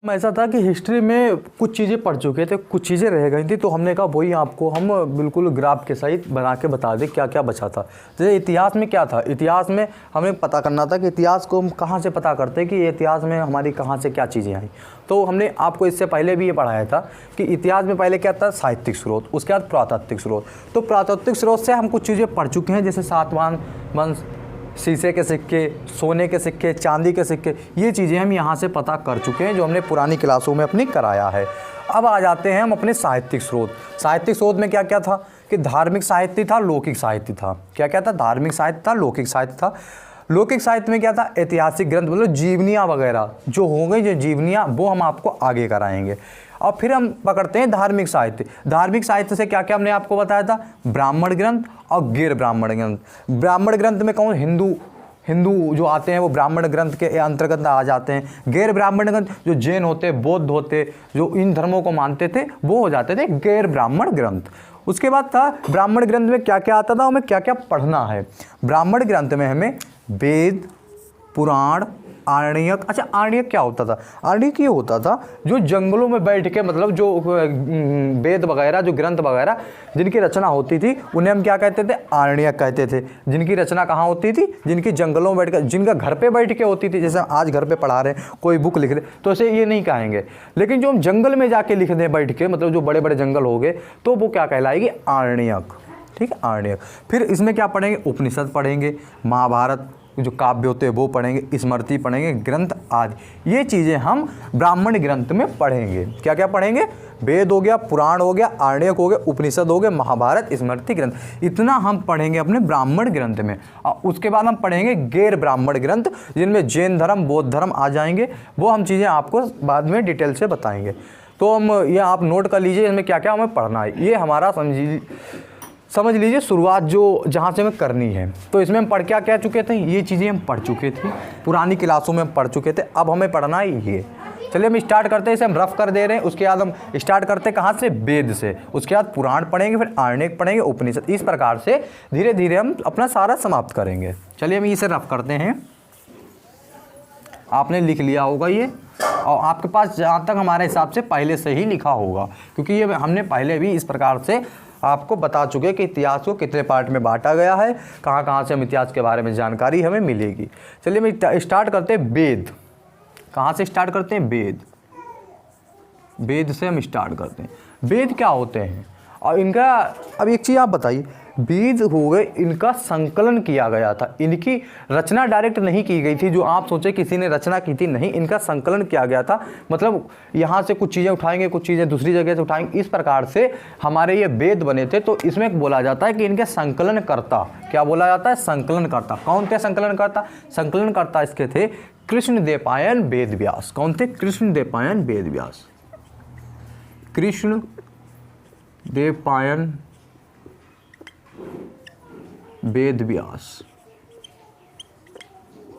ऐसा था कि हिस्ट्री में कुछ चीज़ें पढ़ चुके थे, कुछ चीज़ें रह गई थी, तो हमने कहा वही आपको हम बिल्कुल ग्राफ के सहित बना के बता दें क्या क्या बचा था। जैसे इतिहास में क्या था, इतिहास में हमें पता करना था कि इतिहास को हम कहाँ से पता करते हैं कि इतिहास में हमारी कहाँ से क्या चीज़ें आई। तो हमने आपको इससे पहले भी ये पढ़ाया था कि इतिहास में पहले क्या था, साहित्यिक स्रोत, उसके बाद पुरातात्विक स्रोत। तो पुरातात्विक स्रोत से हम कुछ चीज़ें पढ़ चुके हैं, जैसे सातवाहन वंश, शीशे के सिक्के, सोने के सिक्के, चांदी के सिक्के, ये चीज़ें हम यहाँ से पता कर चुके हैं जो हमने पुरानी क्लासों में अपनी कराया है। अब आ जाते हैं हम अपने साहित्यिक स्रोत। साहित्यिक स्रोत में क्या क्या था कि धार्मिक साहित्य था, लौकिक साहित्य था। क्या क्या था, धार्मिक साहित्य था, लौकिक साहित्य था। लौकिक साहित्य में क्या था, ऐतिहासिक ग्रंथ, मतलब जीवनियाँ वगैरह जो हो गई, जो जीवनियाँ, वो हम आपको आगे कराएंगे। और फिर हम पकड़ते हैं धार्मिक साहित्य। धार्मिक साहित्य से क्या क्या हमने आपको बताया था, ब्राह्मण ग्रंथ और गैर ब्राह्मण ग्रंथ। ब्राह्मण ग्रंथ में कौन, हिंदू जो आते हैं वो ब्राह्मण ग्रंथ के अंतर्गत आ जाते हैं। गैर ब्राह्मण ग्रंथ जो जैन होते, बौद्ध होते, जो इन धर्मों को मानते थे, वो हो जाते थे गैर ब्राह्मण ग्रंथ। उसके बाद था ब्राह्मण ग्रंथ में क्या क्या आता था, हमें क्या क्या पढ़ना है। ब्राह्मण ग्रंथ में हमें वेद, पुराण, आरण्यक। अच्छा, आरण्यक क्या होता था, आरण्यक ये होता था जो जंगलों में बैठ के, मतलब जो वेद वगैरह, जो ग्रंथ वगैरह जिनकी रचना होती थी उन्हें हम क्या कहते थे, आरण्यक कहते थे। जिनकी रचना कहाँ होती थी, जिनकी जंगलों में बैठ कर, जिनका घर पे बैठ के होती थी, जैसे आज घर पे पढ़ा रहे हैं, कोई बुक लिख रहे, तो ऐसे ये नहीं कहेंगे। लेकिन जो हम जंगल में जाके लिख दें बैठ के, मतलब जो बड़े बड़े जंगल हो गए, तो वो क्या कहलाएगी, आरण्यक। ठीक है, आरण्यक। फिर इसमें क्या पढ़ेंगे, उपनिषद पढ़ेंगे, महाभारत जो काव्य होते हैं वो पढ़ेंगे, स्मृति पढ़ेंगे, ग्रंथ आदि, ये चीज़ें हम ब्राह्मण ग्रंथ में पढ़ेंगे। क्या क्या पढ़ेंगे, वेद हो गया, पुराण हो गया, आरण्यक हो गया, उपनिषद हो गया, महाभारत, स्मृति, ग्रंथ, इतना हम पढ़ेंगे अपने ब्राह्मण ग्रंथ में। और उसके बाद हम पढ़ेंगे गैर ब्राह्मण ग्रंथ, जिनमें जैन धर्म, बौद्ध धर्म आ जाएंगे। वो हम चीज़ें आपको बाद में डिटेल से बताएंगे। तो हम ये आप नोट कर लीजिए इसमें क्या क्या हमें पढ़ना है। ये हमारा समझ लीजिए शुरुआत जो जहाँ से हमें करनी है। तो इसमें हम पढ़ क्या क्या चुके थे, ये चीज़ें हम पढ़ चुके थे, पुरानी क्लासों में हम पढ़ चुके थे। अब हमें पढ़ना है ये। चलिए हम स्टार्ट करते हैं, इसे हम रफ कर दे रहे हैं। उसके बाद हम स्टार्ट करते हैं कहाँ से, वेद से। उसके बाद पुराण पढ़ेंगे, फिर आरण्यक पढ़ेंगे, उपनिषद। इस प्रकार से धीरे धीरे हम अपना सारा समाप्त करेंगे। चलिए हम इसे रफ करते हैं। आपने लिख लिया होगा ये, और आपके पास जहाँ तक हमारे हिसाब से पहले से ही लिखा होगा, क्योंकि ये हमने पहले भी इस प्रकार से आपको बता चुके कि इतिहास को कितने पार्ट में बांटा गया है, कहाँ कहाँ से हम इतिहास के बारे में जानकारी हमें मिलेगी। चलिए हम स्टार्ट करते हैं वेद। कहाँ से स्टार्ट करते हैं, वेद। वेद से हम स्टार्ट करते हैं। वेद क्या होते हैं और इनका, अब एक चीज़ आप बताइए, वेद हो गए, इनका संकलन किया गया था, इनकी रचना डायरेक्ट नहीं की गई थी जो आप सोचे किसी ने रचना की थी, नहीं, इनका संकलन किया गया था। मतलब यहाँ से कुछ चीज़ें उठाएंगे, कुछ चीज़ें दूसरी जगह से उठाएंगे, इस प्रकार से हमारे ये वेद बने थे। तो इसमें बोला जाता है कि इनके संकलनकर्ता, क्या बोला जाता है, संकलनकर्ता। कौन थे संकलनकर्ता, संकलनकर्ता इसके थे कृष्णद्वैपायन वेद व्यास। कौन थे, कृष्णद्वैपायन वेद व्यास। कृष्णद्वैपायन वेद व्यास,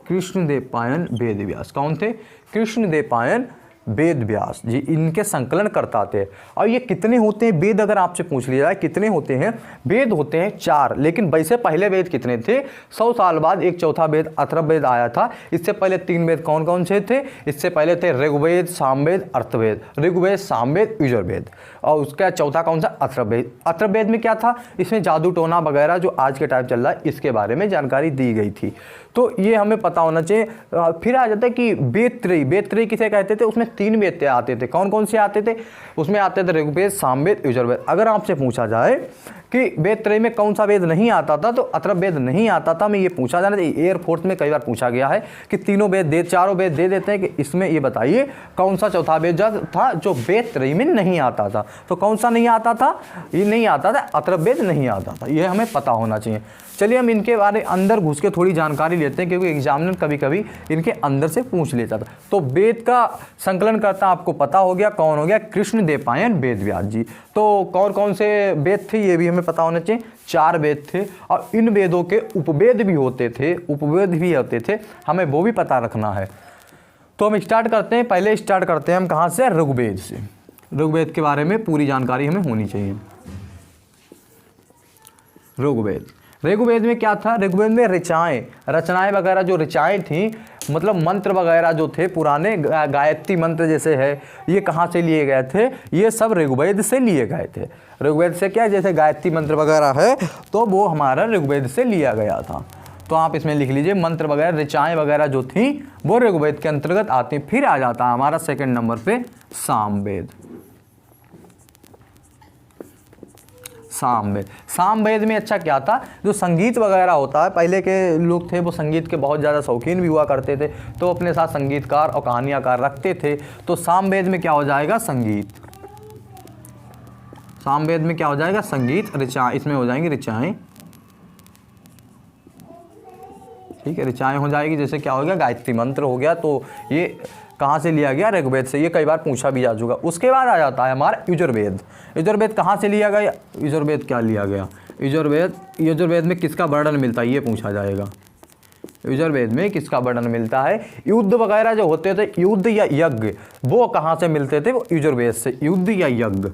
कृष्णद्वैपायन वेद व्यास। कौन थे, कृष्णद्वैपायन वेद व्यास जी, इनके संकलन करता थे। और ये कितने होते हैं वेद, अगर आपसे पूछ लिया जाए कितने होते हैं वेद, होते हैं 4। लेकिन वैसे पहले वेद कितने थे, 100 साल बाद एक चौथा वेद अथर्ववेद आया था। इससे पहले 3 वेद कौन कौन से थे, इससे पहले थे ऋग्वेद, सामवेद, अर्थवेद। ऋग्वेद, सामवेद, यजुर्वेद। और उसका चौथा कौन सा, अथर्ववेद। अथर्ववेद में क्या था, इसमें जादू टोना वगैरह जो आज के टाइम चल रहा है, इसके बारे में जानकारी दी गई थी। तो ये हमें पता होना चाहिए। फिर आ जाता है कि वेद त्रयी। वेद त्रयी किसे कहते थे, उसमें 3 वेद आते थे। कौन कौन से आते थे, उसमें आते थे ऋग्वेद, सामवेद, यजुर्वेद। अगर आपसे पूछा जाए कि वेद त्रयी में कौन सा वेद नहीं आता था, तो अथर्ववेद नहीं आता था। मैं ये पूछा जाना चाहिए, एयरफोर्स में कई बार पूछा गया है कि तीनों वेद दे, चारों वेद दे देते हैं कि इसमें ये बताइए कौन सा चौथा वेद था जो वेद त्रयी में नहीं आता था। तो कौन सा नहीं आता था, ये नहीं आता था, अथर्ववेद नहीं आता था। ये हमें पता होना चाहिए। चलिए हम इनके बारे अंदर घुस के थोड़ी जानकारी लेते हैं, क्योंकि एग्जामिनर कभी कभी इनके अंदर से पूछ लेता था। तो वेद का संकलन करता आपको पता हो गया, कौन हो गया, कृष्णद्वैपायन वेद व्यास जी। तो कौन कौन से वेद थे ये भी हमें पता होना चाहिए, 4 वेद थे। और इन वेदों के उपवेद भी होते थे, उपवेद भी होते थे, हमें वो भी पता रखना है। तो हम स्टार्ट करते हैं, पहले स्टार्ट करते हैं हम कहाँ से, ऋग्वेद से। ऋग्वेद के बारे में पूरी जानकारी हमें होनी चाहिए। ऋग्वेद, ऋग्वेद में क्या था, ऋग्वेद में रचनाएं वगैरह जो ऋचाएँ थी, मतलब मंत्र वगैरह जो थे पुराने गायत्री मंत्र जैसे है, ये कहाँ से लिए गए थे, ये सब ऋग्वेद से लिए गए थे। ऋग्वेद से क्या, जैसे गायत्री मंत्र वगैरह है तो वो हमारा ऋग्वेद से लिया गया था। तो आप इसमें लिख लीजिए मंत्र वगैरह ऋचाएँ वगैरह जो थी वो ऋग्वेद के अंतर्गत आती। फिर आ जाता है हमारा सेकंड नंबर पे सामवेद। सामवेद में अच्छा क्या था, जो संगीत वगैरह होता है, पहले के लोग थे वो संगीत के बहुत ज़्यादा शौकीन भी हुआ करते थे, तो अपने साथ संगीतकार और कहानियाकार रखते थे। तो सामवेद में क्या हो जाएगा, संगीत। सामवेद में क्या हो जाएगा, संगीत। ऋचा इसमें हो जाएंगी ऋचाएँ, ठीक है, ऋचाएँ हो जाएगी। जैसे क्या हो गया, गायत्री मंत्र हो गया, तो ये कहाँ से लिया गया, ऋग्वेद से। ये कई बार पूछा भी जा चुका। उसके बाद आ जाता है हमारा यजुर्वेद। यजुर्वेद कहाँ से लिया गया, यजुर्वेद क्या लिया गया, यजुर्वेद में किसका वर्णन मिलता है, ये पूछा जाएगा। यजुर्वेद में किसका वर्णन मिलता है, युद्ध वगैरह जो होते थे, युद्ध या यज्ञ, वो कहाँ से मिलते थे, वो यजुर्वेद से। युद्ध या यज्ञ,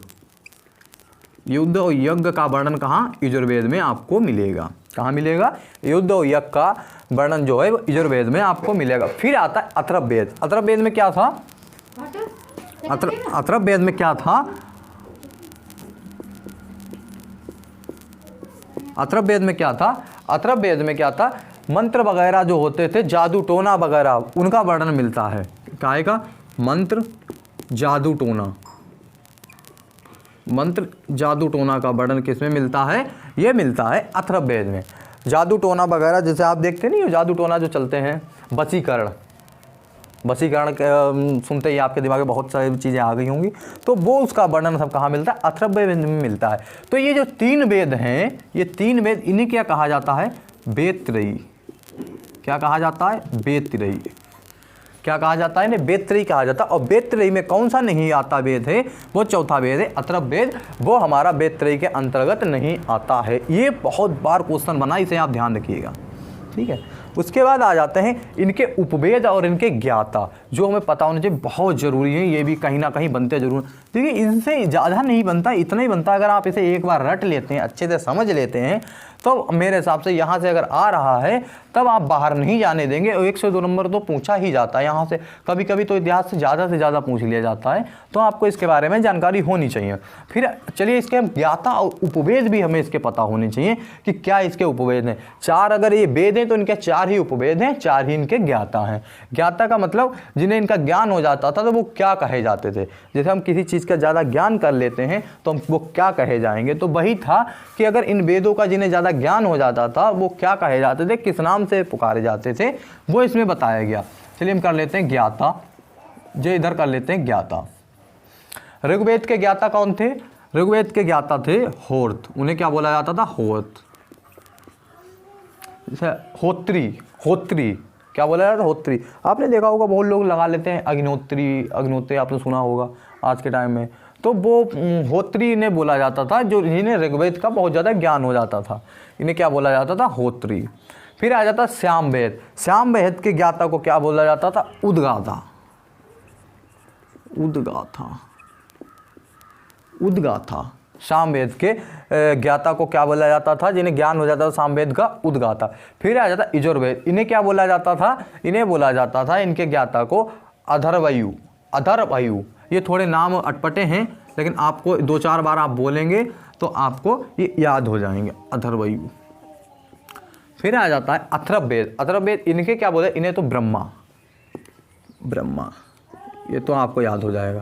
युद्ध और यज्ञ का वर्णन कहाँ, यजुर्वेद में आपको मिलेगा। कहाँ मिलेगा, युद्ध और यज्ञ का वर्णन जो है वो यजुर्वेद में आपको मिलेगा। फिर आता है अथर्ववेद। अथर्ववेद में क्या था, अथर्ववेद में क्या था, अथर्ववेद में क्या था, अथर्ववेद में क्या था, मंत्र वगैरह जो होते थे, जादू टोना वगैरह, उनका वर्णन मिलता है। काहे का, मंत्र जादू टोना, मंत्र जादू टोना का वर्णन किसमें मिलता है, ये मिलता है अथर्ववेद में। जादू टोना वगैरह जैसे आप देखते नहीं हो, जादू टोना जो चलते हैं, वशीकरण सुनते ही आपके दिमाग में बहुत सारी चीज़ें आ गई होंगी, तो वो उसका वर्णन सब कहाँ मिलता है, अथर्ववेद में मिलता है। तो ये जो 3 वेद हैं, ये 3 वेद, इन्हें क्या कहा जाता है, वेदत्रयी। क्या कहा जाता है, वेदत्रयी। क्या कहा जाता है, इन्हें वेदत्रयी कहा जाता है। और वेदत्रयी में कौन सा नहीं आता वेद है, वो चौथा वेद है अथर्ववेद, वो हमारा वेदत्रयी के अंतर्गत नहीं आता है। ये बहुत बार क्वेश्चन बना, इसे आप ध्यान रखिएगा, ठीक है। उसके बाद आ जाते हैं इनके उपवेद और इनके ज्ञाता, जो हमें पता होना चाहिए, बहुत ज़रूरी है। ये भी कहीं ना कहीं बनते जरूर, देखिए इनसे ज़्यादा नहीं बनता, इतना ही बनता। अगर आप इसे एक बार रट लेते हैं, अच्छे से समझ लेते हैं, तो मेरे हिसाब से यहाँ से अगर आ रहा है तब आप बाहर नहीं जाने देंगे। 1 से 2 नंबर तो पूछा ही जाता है यहाँ से, कभी कभी तो इतिहास से ज़्यादा पूछ लिया जाता है। तो आपको इसके बारे में जानकारी होनी चाहिए। फिर चलिए इसके ज्ञाता और उपवेद भी हमें इसके पता होने चाहिए कि क्या इसके उपवेद हैं। 4 अगर ये वेद हैं तो इनके 4 ही उपवेद हैं, 4 ही इनके ज्ञाता हैं। ज्ञाता का मतलब जिन्हें इनका ज्ञान हो जाता था तो वो क्या कहे जाते थे। जैसे हम किसी चीज़ का ज़्यादा ज्ञान कर लेते हैं तो हम वो क्या कहे जाएंगे, तो वही था कि अगर इन वेदों का जिन्हें ज़्यादा ज्ञान हो जाता था वो क्या कहे जाते थे, किस नाम से पुकारे जाते थे, वो इसमें बताया गया। चलिए हम कर लेते हैं ज्ञाता, जो इधर कर लेते हैं ज्ञाता। ऋग्वेद के ज्ञाता कौन थे, ऋग्वेद के ज्ञाता थे होर्त। उन्हें क्या बोला जाता था, होर्त। होत्री क्या बोला जाता है, होत्री। आपने देखा होगा बहुत लोग लगा लेते हैं अग्निहोत्री आपने सुना होगा आज के टाइम में, तो वो होत्री ने बोला जाता था, जो जिन्हें ऋग्वेद का बहुत ज़्यादा ज्ञान हो जाता था, इन्हें क्या बोला जाता था, होत्री। फिर आ जाता श्यामवेद। श्यामवेद के ज्ञाता को क्या बोला जाता था, उद्गाता। सामवेद के ज्ञाता को क्या बोला जाता था, जिन्हें ज्ञान हो जाता था सामवेद का, उद्गाता। फिर आ जाता यजुर्वेद। इन्हें क्या बोला जाता था, इन्हें बोला जाता था, इनके ज्ञाता को अथर्वयु। ये थोड़े नाम अटपटे हैं, लेकिन आपको 2-4 बार आप बोलेंगे तो आपको ये याद हो जाएंगे, अथर्वयु। फिर आ जाता है अथर्ववेद। इनके क्या बोले, इन्हें तो ब्रह्मा, ये तो आपको याद हो जाएगा।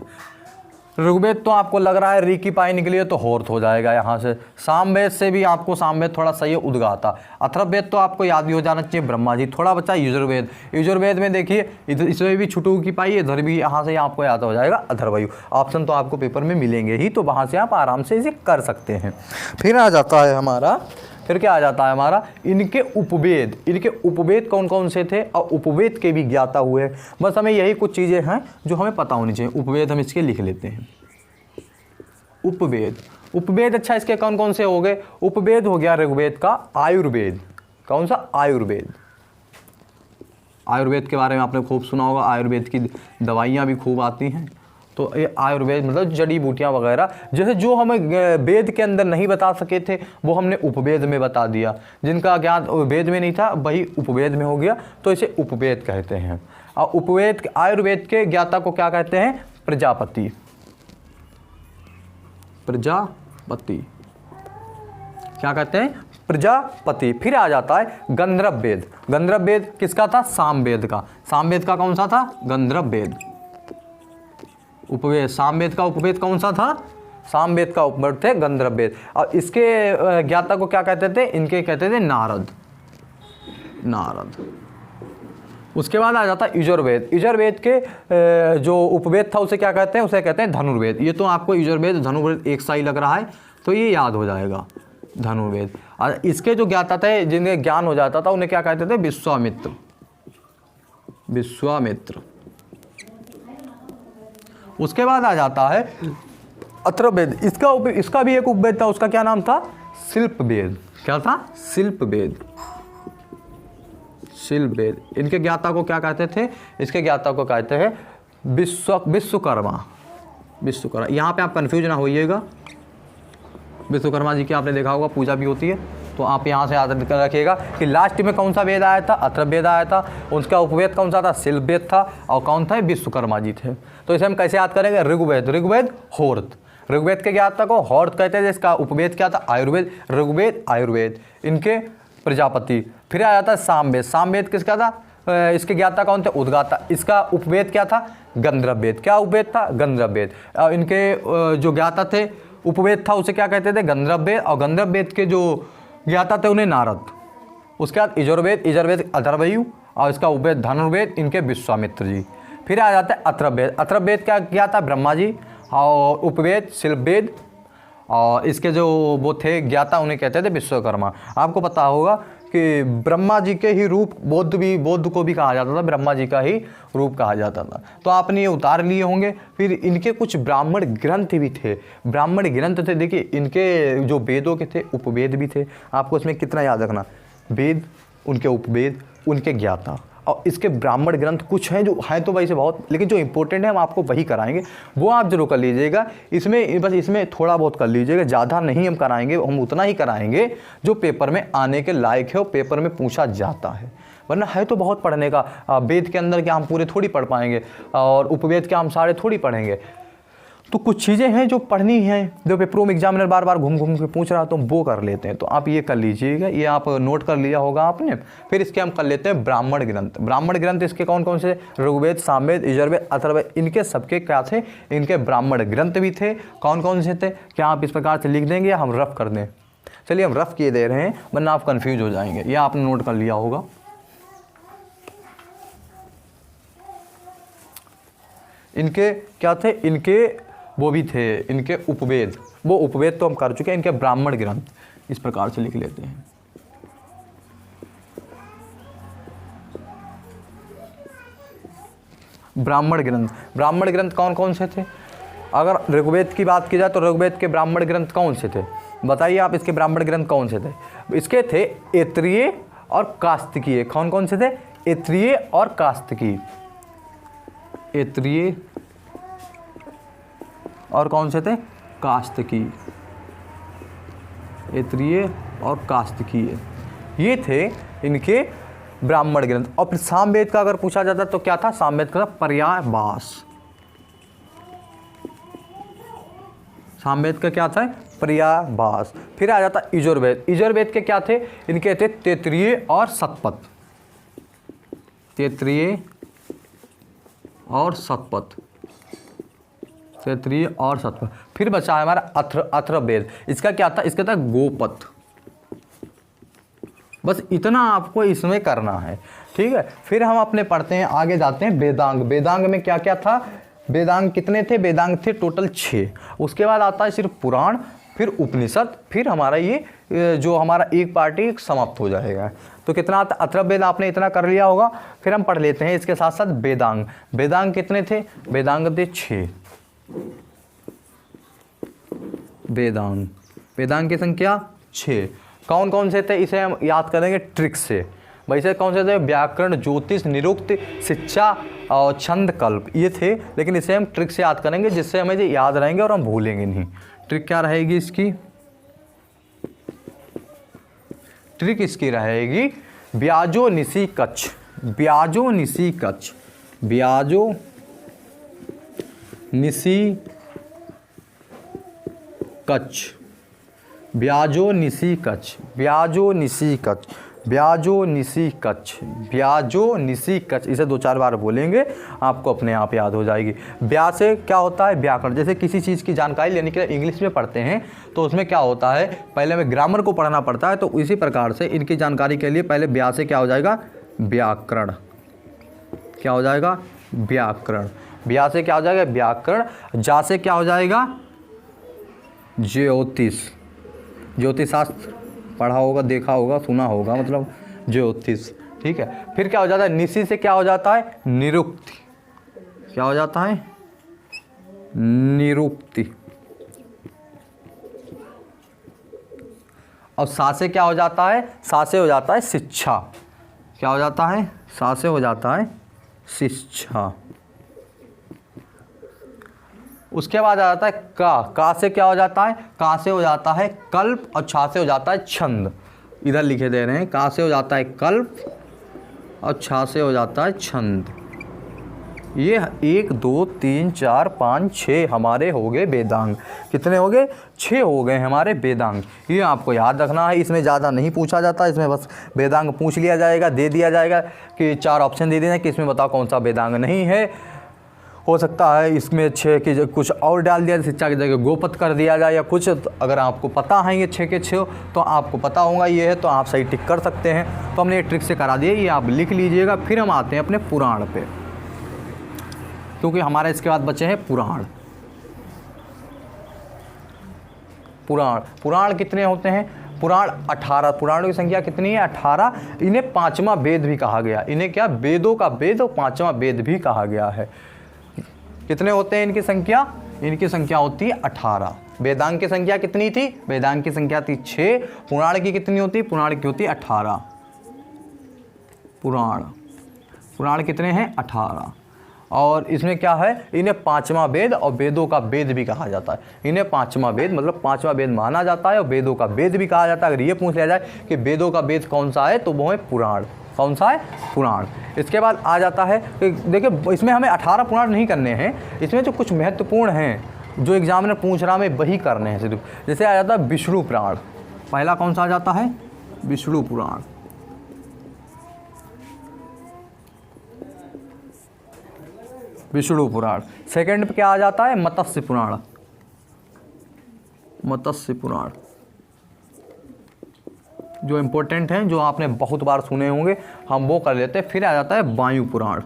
ऋग्वेद तो आपको लग रहा है री की पाई निकली है तो होर्थ हो जाएगा यहाँ से। सामवेद से भी आपको सामवेद थोड़ा सही है, उद्गाता। अथर्ववेद तो आपको याद भी हो जाना चाहिए, ब्रह्मा जी। थोड़ा बच्चा यजुर्वेद में देखिए, इधर इसमें भी छुटू की पाई, इधर भी यहाँ से आपको याद हो जाएगा अथर्वयु। ऑप्शन तो आपको पेपर में मिलेंगे ही, तो वहाँ से आप आराम से इसे कर सकते हैं। फिर आ जाता है हमारा, फिर क्या आ जाता है हमारा, इनके उपवेद कौन कौन से थे और उपवेद के भी ज्ञाता हुए। बस हमें यही कुछ चीज़ें हैं जो हमें पता होनी चाहिए। उपवेद हम इसके लिख लेते हैं। उपवेद अच्छा, इसके कौन कौन से हो गए, उपवेद हो गया ऋग्वेद का आयुर्वेद। कौन सा, आयुर्वेद के बारे में आपने खूब सुना होगा। आयुर्वेद की दवाइयाँ भी खूब आती हैं तो ये आयुर्वेद मतलब जड़ी बूटियाँ वगैरह, जैसे जो हमें वेद के अंदर नहीं बता सके थे वो हमने उपवेद में बता दिया, जिनका ज्ञान वेद में नहीं था वही उपवेद में हो गया, तो इसे उपवेद कहते हैं। और उपवेद आयुर्वेद के ज्ञाता को क्या कहते हैं? प्रजापति। प्रजापति क्या कहते हैं? प्रजापति। फिर आ जाता है गंधर्व वेद। गंधर्व वेद किसका था? सामवेद का। सामवेद का कौन सा था? गंधर्व वेद। उपवेद, सामवेद का उपवेद कौन सा था? सामवेद का उपवेद थे गंधर्व वेद। और इसके ज्ञाता को क्या कहते थे? इनके कहते थे नारद। नारद। उसके बाद आ जाता है यजुर्वेद। यजुर्वेद के जो उपवेद था उसे क्या कहते हैं? उसे कहते हैं धनुर्वेद। ये तो आपको यजुर्वेद धनुर्वेद एक सा ही लग रहा है, तो ये याद हो जाएगा, धनुर्वेद। और इसके जो ज्ञाता थे, जिन्हें ज्ञान हो जाता था, उन्हें क्या कहते थे? विश्वामित्र। विश्वामित्र। उसके बाद आ जाता है अथर्ववेद। इसका भी एक उपवेद था, उसका क्या नाम था? शिल्पवेद। क्या था? शिल्पवेद। शिल्पवेद। इनके ज्ञाता को क्या कहते थे? इसके ज्ञाता को कहते हैं विश्वकर्मा। विश्वकर्मा। यहाँ पे आप कंफ्यूज ना होइएगा, विश्वकर्मा जी की आपने देखा होगा पूजा भी होती है, तो आप यहाँ से याद रखिएगा कि लास्ट में कौन सा वेद आया था? अथर्ववेद आया था। उसका उपवेद कौन सा था? शिल्पवेद था। और कौन था? विश्वकर्मा जी थे। तो इसे हम कैसे याद करेंगे? ऋग्वेद। ऋग्वेद होर्त। ऋग्वेद के ज्ञाता को होर्त कहते हैं। इसका उपवेद क्या था? आयुर्वेद। ऋग्वेद आयुर्वेद। इनके प्रजापति। फिर आ जाता है सामवेद। सामवेद किसका था? इसके ज्ञाता कौन थे? उद्गाता। इसका उपवेद क्या था? गंधर्व वेद। क्या उपवेद था? गंधर्व वेद। इनके जो ज्ञाता थे, उपवेद था, उसे क्या कहते थे? गंधर्व वेद। और गंधर्व वेद के जो ज्ञाता थे उन्हें नारद। उसके बाद यजुर्वेद। यजुर्वेद अथर्ववेद। और इसका उपवेद धनुर्वेद, इनके विश्वामित्र जी। फिर आ जाता है अथर्ववेद। अथर्ववेद क्या ज्ञाता? ब्रह्मा जी। और उपवेद शिल्पवेद। और इसके जो वो थे ज्ञाता, उन्हें कहते थे विश्वकर्मा। आपको पता होगा कि ब्रह्मा जी के ही रूप बौद्ध को भी कहा जाता था, ब्रह्मा जी का ही रूप कहा जाता था। तो आपने ये उतार लिए होंगे। फिर इनके कुछ ब्राह्मण ग्रंथ भी थे। ब्राह्मण ग्रंथ थे, देखिए इनके जो वेदों के थे, उपवेद भी थे। आपको इसमें कितना याद रखना? वेद, उनके उपवेद, उनके ज्ञाता, और इसके ब्राह्मण ग्रंथ कुछ हैं जो हैं तो वैसे बहुत, लेकिन जो इंपॉर्टेंट है हम आपको वही कराएंगे, वो आप जरूर कर लीजिएगा। इसमें बस इसमें थोड़ा बहुत कर लीजिएगा, ज़्यादा नहीं हम कराएंगे, हम उतना ही कराएंगे जो पेपर में आने के लायक है और पेपर में पूछा जाता है। वरना है तो बहुत पढ़ने का। वेद के अंदर क्या हम पूरे थोड़ी पढ़ पाएंगे, और उपवेद के हम सारे थोड़ी पढ़ेंगे। तो कुछ चीज़ें हैं जो पढ़नी हैं, जो पेपरों में एग्जामिनर बार बार घूम घूम के पूछ रहा तो हम वो कर लेते हैं। तो आप ये कर लीजिएगा, ये आप नोट कर लिया होगा आपने। फिर इसके हम कर लेते हैं ब्राह्मण ग्रंथ। ब्राह्मण ग्रंथ इसके कौन कौन से? ऋग्वेद, सामवेद, यजुर्वेद, अथर्ववेद। इनके सबके क्या थे? इनके ब्राह्मण ग्रंथ भी थे। कौन कौन से थे? क्या आप इस प्रकार से लिख देंगे या हम रफ कर दें? चलिए हम रफ किए दे रहे हैं, वरना आप कन्फ्यूज हो जाएंगे। यह आपने नोट कर लिया होगा। इनके क्या थे? इनके वो भी थे, इनके उपवेद। वो उपवेद तो हम कर चुके हैं। इनके ब्राह्मण ग्रंथ इस प्रकार से लिख लेते हैं। ब्राह्मण ग्रंथ। ब्राह्मण ग्रंथ कौन कौन से थे? अगर ऋग्वेद की बात की जाए तो ऋग्वेद के ब्राह्मण ग्रंथ कौन से थे? बताइए आप, इसके ब्राह्मण ग्रंथ कौन से थे? इसके थे ऐत्रेय और कास्तिकीय। कौन कौन से थे? ऐत्रेय और कास्तिकीय। ऐत्रेय और कौन से थे? कास्तिकीय। ऐत्रेय और कास्तिकीय, ये थे इनके ब्राह्मण ग्रंथ। और फिर सामवेद का अगर पूछा जाता तो क्या था? सामवेद का पर्यायवास। सामवेद का क्या था? पर्यायवास। फिर आ जाता यजुर्वेद। यजुर्वेद के क्या थे? इनके थे तैत्तिरीय और शतपथ। तैत्तिरीय और शतपथ। तैत्तिरीय और शतपथ। फिर बचा है हमारा अथर्ववेद। इसका क्या था? इसका था गोपथ। बस इतना आपको इसमें करना है, ठीक है। फिर हम अपने पढ़ते हैं, आगे जाते हैं वेदांग। वेदांग में क्या क्या था? वेदांग कितने थे? वेदांग थे टोटल 6। उसके बाद आता है सिर्फ पुराण, फिर उपनिषद, फिर हमारा ये जो हमारा एक पार्टी समाप्त हो जाएगा। तो कितना आता? अथर्ववेद आपने इतना कर लिया होगा। फिर हम पढ़ लेते हैं इसके साथ साथ वेदांग। वेदांग कितने थे? वेदांग थे 6। वेदांग, वेदांग की संख्या 6। कौन कौन से थे? इसे हम याद करेंगे ट्रिक से। वैसे कौन से थे? व्याकरण, ज्योतिष, निरुक्त, शिक्षा और छंद कल्प, ये थे। लेकिन इसे हम ट्रिक से याद करेंगे जिससे हमें ये याद रहेंगे और हम भूलेंगे नहीं। ट्रिक क्या रहेगी इसकी? ट्रिक इसकी रहेगी ब्याजो निसी कच्छ, ब्याजो निसी कच्छ, ब्याजो निसी कच्छ, ब्याजो निसी कच्छ, ब्याजो निसी कच्छ, ब्याजो निसी कच्छ, ब्याजो निसी कच्छ। इसे 2-4 बार बोलेंगे, आपको अपने आप याद हो जाएगी। ब्या से क्या होता है? व्याकरण। जैसे किसी चीज़ की जानकारी लेने के लिए इंग्लिश में पढ़ते हैं तो उसमें क्या होता है, पहले हमें ग्रामर को पढ़ना पड़ता है। तो इसी प्रकार से इनकी जानकारी के लिए पहले ब्या से क्या हो जाएगा? व्याकरण। क्या हो जाएगा? व्याकरण। ब्या से क्या हो जाएगा? व्याकरण। जा से क्या हो जाएगा? ज्योतिष। ज्योतिषशास्त्र पढ़ा होगा, देखा होगा, सुना होगा, मतलब ज्योतिष। ठीक है। फिर क्या हो जाता है? निसी से क्या हो जाता है? निरुक्ति। क्या हो जाता है? निरुक्ति। और सा से क्या हो जाता है? सा से हो जाता है शिक्षा। क्या हो जाता है? सा से हो जाता है शिक्षा। उसके बाद आ जाता है का से क्या हो जाता है? का से हो जाता है कल्प और छा से हो जाता है छंद। इधर लिखे दे रहे हैं, का से हो जाता है कल्प और छा से हो जाता है छंद। ये 1 2 3 4 5 6 हमारे हो गए वेदांग। कितने हो गए? 6 हो गए हमारे वेदांग। ये आपको याद रखना है। इसमें ज़्यादा नहीं पूछा जाता, इसमें बस वेदांग पूछ लिया जाएगा, दे दिया जाएगा कि 4 ऑप्शन दे देना कि इसमें बताओ कौन सा वेदांग नहीं है। हो सकता है इसमें 6 के कुछ और डाल दिया, शिक्षा की जगह गोपत कर दिया जाए या कुछ। अगर आपको पता है ये 6 के 6 तो आपको पता होगा ये है, तो आप सही टिक कर सकते हैं। तो हमने ये ट्रिक से करा दिए, ये आप लिख लीजिएगा। फिर हम आते हैं अपने पुराण पे, क्योंकि हमारे इसके बाद बचे हैं पुराण। पुराण, पुराण कितने होते हैं? पुराण 18। पुराणों की संख्या कितनी है? 18। इन्हें 5वां वेद भी कहा गया। इन्हें क्या? वेदों का वेद और 5वां वेद भी कहा गया है। कितने होते हैं इनकी संख्या? इनकी संख्या होती है 18। वेदांग की संख्या कितनी थी? वेदांग की संख्या थी 6। पुराण की कितनी होती? पुराण की होती 18। पुराण कितने हैं? 18। और इसमें क्या है? इन्हें 5वां वेद और वेदों का वेद भी कहा जाता है। इन्हें 5वां वेद मतलब 5वां वेद माना जाता है और वेदों का वेद भी कहा जाता है। अगर ये पूछ लिया जाए कि वेदों का वेद कौन सा है तो वो है पुराण। कौन सा है? पुराण। इसके बाद आ जाता है कि देखिए इसमें हमें 18 पुराण नहीं करने हैं, इसमें जो कुछ महत्वपूर्ण हैं जो एग्जामिनर पूछ रहा हमें वही करने हैं सिर्फ। जैसे आ जाता है विष्णु पुराण। पहला कौन सा आ जाता है? विष्णु पुराण। विष्णु पुराण। सेकंड पे क्या आ जाता है? मत्स्य पुराण। मत्स्य पुराण जो इम्पोर्टेंट हैं, जो आपने बहुत बार सुने होंगे, हम वो कर लेते हैं। फिर आ जाता है वायु पुराण।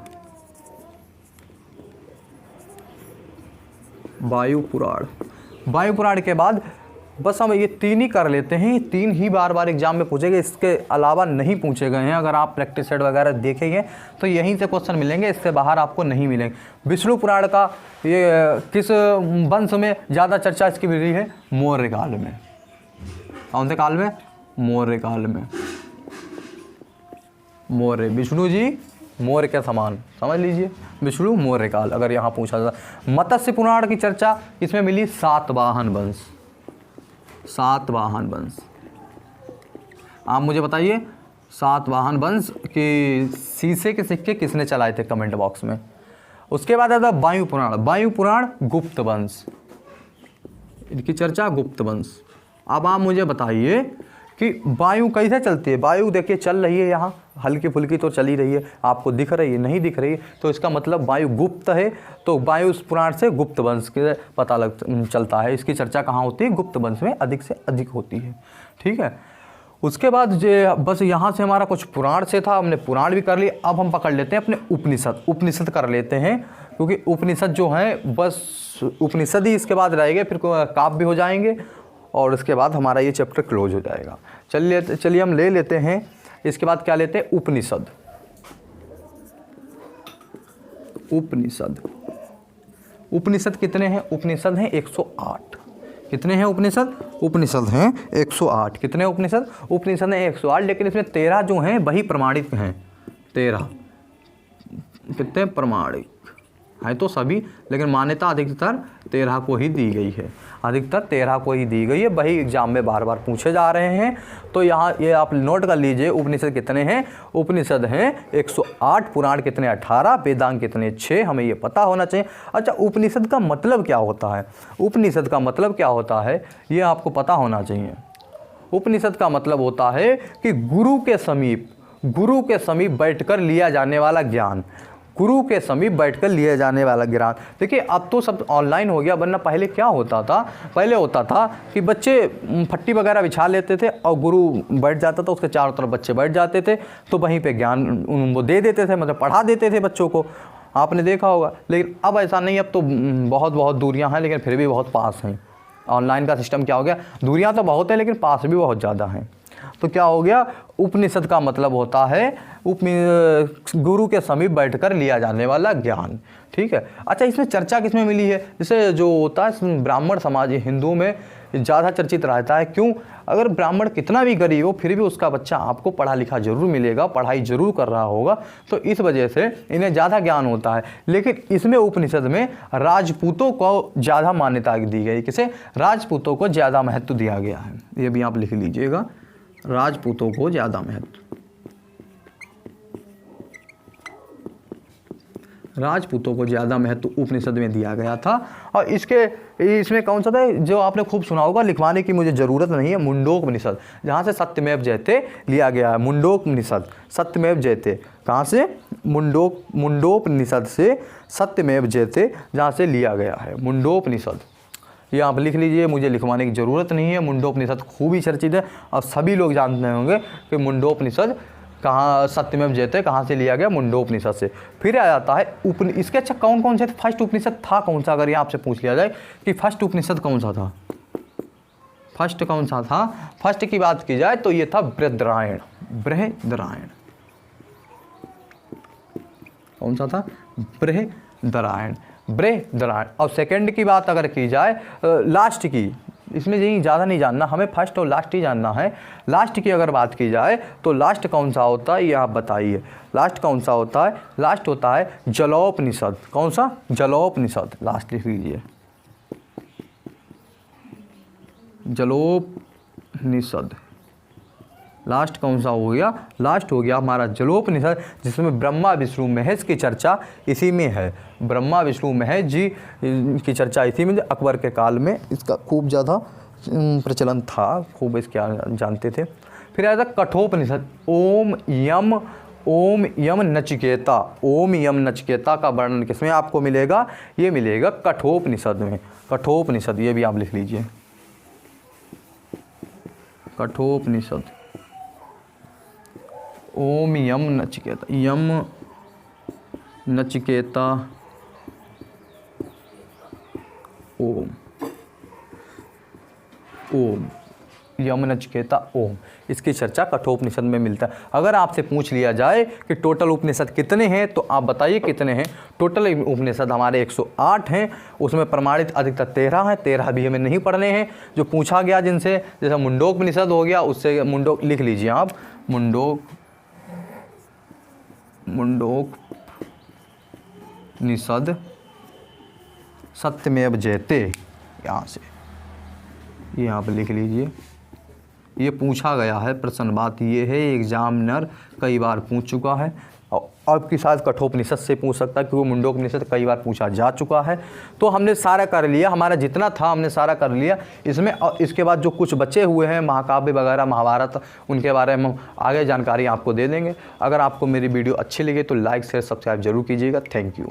वायु पुराण। वायु पुराण के बाद बस हम ये 3 ही कर लेते हैं। 3 ही बार बार एग्जाम में पूछेंगे, इसके अलावा नहीं पूछे गए हैं। अगर आप प्रैक्टिस सेट वगैरह देखेंगे तो यहीं से क्वेश्चन मिलेंगे, इससे बाहर आपको नहीं मिलेंगे। विष्णु पुराण का ये किस वंश में ज़्यादा चर्चा इसकी मिल रही है? मौर्य काल में। कौन से काल में? मौर्य काल में। मौर्य, विष्णु जी मौर्य के समान, समझ लीजिए। विष्णु मौर्य काल अगर यहाँ पूछा जाता। मत्स्य पुराण की चर्चा इसमें मिली सातवाहन वंश। सातवाहन वंश। आप मुझे बताइए सातवाहन वंश के शीशे के सिक्के किसने चलाए थे? कमेंट बॉक्स में। उसके बाद आता वायु पुराण। वायु पुराण गुप्त वंश, इनकी चर्चा गुप्त वंश। अब आप मुझे बताइए कि वायु कैसे चलती है? वायु देखिए चल रही है, यहाँ हल्की फुल्की तो चली रही है, आपको दिख रही है? नहीं दिख रही है, तो इसका मतलब वायु गुप्त है। तो वायु पुराण से गुप्त वंश के पता चलता है। इसकी चर्चा कहाँ होती है? गुप्त वंश में अधिक से अधिक होती है। ठीक है। उसके बाद जो बस यहाँ से हमारा कुछ पुराण से था, हमने पुराण भी कर लिया। अब हम पकड़ लेते हैं अपने उपनिषद। उपनिषद कर लेते हैं, क्योंकि उपनिषद जो हैं बस उपनिषद ही इसके बाद रहेंगे, फिर काव्य भी हो जाएंगे और इसके बाद हमारा ये चैप्टर क्लोज हो जाएगा। चलिए हम ले लेते हैं। इसके बाद क्या लेते हैं? उपनिषद। उपनिषद। उपनिषद कितने हैं? उपनिषद हैं 108। कितने हैं उपनिषद? उपनिषद हैं 108। कितने उपनिषद? उपनिषद हैं 108, लेकिन इसमें 13 जो हैं वही प्रमाणित हैं। 13 कितने प्रमाणिक हैं तो सभी, लेकिन मान्यता अधिकतर 13 को ही दी गई है, अधिकतर 13 को ही दी गई है। वही एग्जाम में बार बार पूछे जा रहे हैं। तो यहाँ ये आप नोट कर लीजिए, उपनिषद कितने हैं? उपनिषद हैं 108, पुराण कितने 18, वेदांग कितने 6, हमें ये पता होना चाहिए। अच्छा, उपनिषद का मतलब क्या होता है? उपनिषद का मतलब क्या होता है ये आपको पता होना चाहिए। उपनिषद का मतलब होता है कि गुरु के समीप बैठकर लिया जाने वाला ज्ञान, गुरु के समीप बैठकर लिए जाने वाला ज्ञान। देखिए अब तो सब ऑनलाइन हो गया, वरना पहले क्या होता था? पहले होता था कि बच्चे फट्टी वगैरह बिछा लेते थे और गुरु बैठ जाता था, उसके चारों तरफ बच्चे बैठ जाते थे, तो वहीं पे ज्ञान वो दे देते थे, मतलब पढ़ा देते थे बच्चों को, आपने देखा होगा। लेकिन अब ऐसा नहीं, अब तो बहुत बहुत दूरियाँ हैं, लेकिन फिर भी बहुत पास हैं। ऑनलाइन का सिस्टम क्या हो गया, दूरियाँ तो बहुत हैं लेकिन पास भी बहुत ज़्यादा हैं। तो क्या हो गया, उपनिषद का मतलब होता है गुरु के समीप बैठकर लिया जाने वाला ज्ञान। ठीक है। अच्छा, इसमें चर्चा किसमें मिली है? जैसे जो होता है ब्राह्मण समाज हिंदू में ज़्यादा चर्चित रहता है। क्यों? अगर ब्राह्मण कितना भी गरीब हो फिर भी उसका बच्चा आपको पढ़ा लिखा जरूर मिलेगा, पढ़ाई जरूर कर रहा होगा, तो इस वजह से इन्हें ज़्यादा ज्ञान होता है। लेकिन इसमें उपनिषद में राजपूतों को ज़्यादा मान्यता दी गई। किसे? राजपूतों को ज़्यादा महत्व दिया गया है। ये भी आप लिख लीजिएगा, राजपूतों को ज़्यादा महत्व, राजपूतों को ज़्यादा महत्व उपनिषद में दिया गया था। और इसमें कौन सा था जो आपने खूब सुना होगा, लिखवाने की मुझे ज़रूरत नहीं है, मुंडोपनिषद, जहाँ से सत्यमेव जयते लिया गया है। मुंडोपनिषद, सत्यमेव जयते, कहाँ से? मुंडोपनिषद से सत्यमेव जयते, जहाँ से लिया गया है मुंडोपनिषद। ये आप लिख लीजिए, मुझे लिखवाने की ज़रूरत नहीं है। मुंडोपनिषद खूब ही चर्चित है और सभी लोग जानते होंगे कि मुंडोपनिषद कहाँ, सत्यमेव जयते कहाँ से लिया गया? मुंडोपनिषद से। फिर आ जाता है इसके अच्छा कौन कौन से फर्स्ट उपनिषद था कौन सा? अगर ये आपसे पूछ लिया जाए कि फर्स्ट उपनिषद कौन सा था, फर्स्ट कौन सा था? फर्स्ट की बात की जाए तो ये था बृहद्रायण। बृहद्रायण कौन सा था? बृहद्रायण। और सेकंड की बात अगर की जाए, लास्ट की, इसमें यही ज़्यादा नहीं जानना, हमें फर्स्ट और लास्ट ही जानना है। लास्ट की अगर बात की जाए तो लास्ट कौन सा होता है ये आप बताइए, लास्ट कौन सा होता है? लास्ट होता है जलौपनिषद। कौन सा? जलौपनिषद। लास्ट लिख लीजिए, जलौपनिषद। लास्ट कौन सा हो गया? लास्ट हो गया हमारा जलौपनिषद, जिसमें ब्रह्मा विष्णु महेश की चर्चा इसी में है। ब्रह्मा विष्णु महेश जी की चर्चा इसी में, अकबर के काल में इसका खूब ज़्यादा प्रचलन था, खूब इसके जानते थे। फिर आया था कठोपनिषद। ओम यम नचिकेता। ओम यम नचिकेता का वर्णन किसमें आपको मिलेगा? ये मिलेगा कठोपनिषद में। कठोपनिषद, ये भी आप लिख लीजिए, कठोपनिषद। ओम यम नचिकेता, यम नचिकेता ओम, ओम यम नचिकेता ओम, इसकी चर्चा कठोपनिषद में मिलता है। अगर आपसे पूछ लिया जाए कि टोटल उपनिषद कितने हैं तो आप बताइए कितने हैं। टोटल उपनिषद हमारे 108 हैं, उसमें प्रमाणित अधिकतर 13 हैं, 13 भी हमें नहीं पढ़ने हैं। जो पूछा गया जिनसे, जैसे मुंडोपनिषद हो गया, उससे मुंडोक लिख लीजिए आप, मुंडोपनिषद सत्यमेव जयते, यहाँ से ये आप लिख लीजिए। ये पूछा गया है प्रश्न, बात ये है एग्जामिनर कई बार पूछ चुका है, और आपके साथ कठोपनिषद से पूछ सकता है क्योंकि मुंडोपनिषद कई बार पूछा जा चुका है। तो हमने सारा कर लिया, हमारा जितना था हमने सारा कर लिया इसमें। और इसके बाद जो कुछ बचे हुए हैं महाकाव्य वगैरह, महाभारत, उनके बारे में हम आगे जानकारी आपको दे देंगे। अगर आपको मेरी वीडियो अच्छी लगे तो लाइक शेयर सब्सक्राइब जरूर कीजिएगा। Thank you.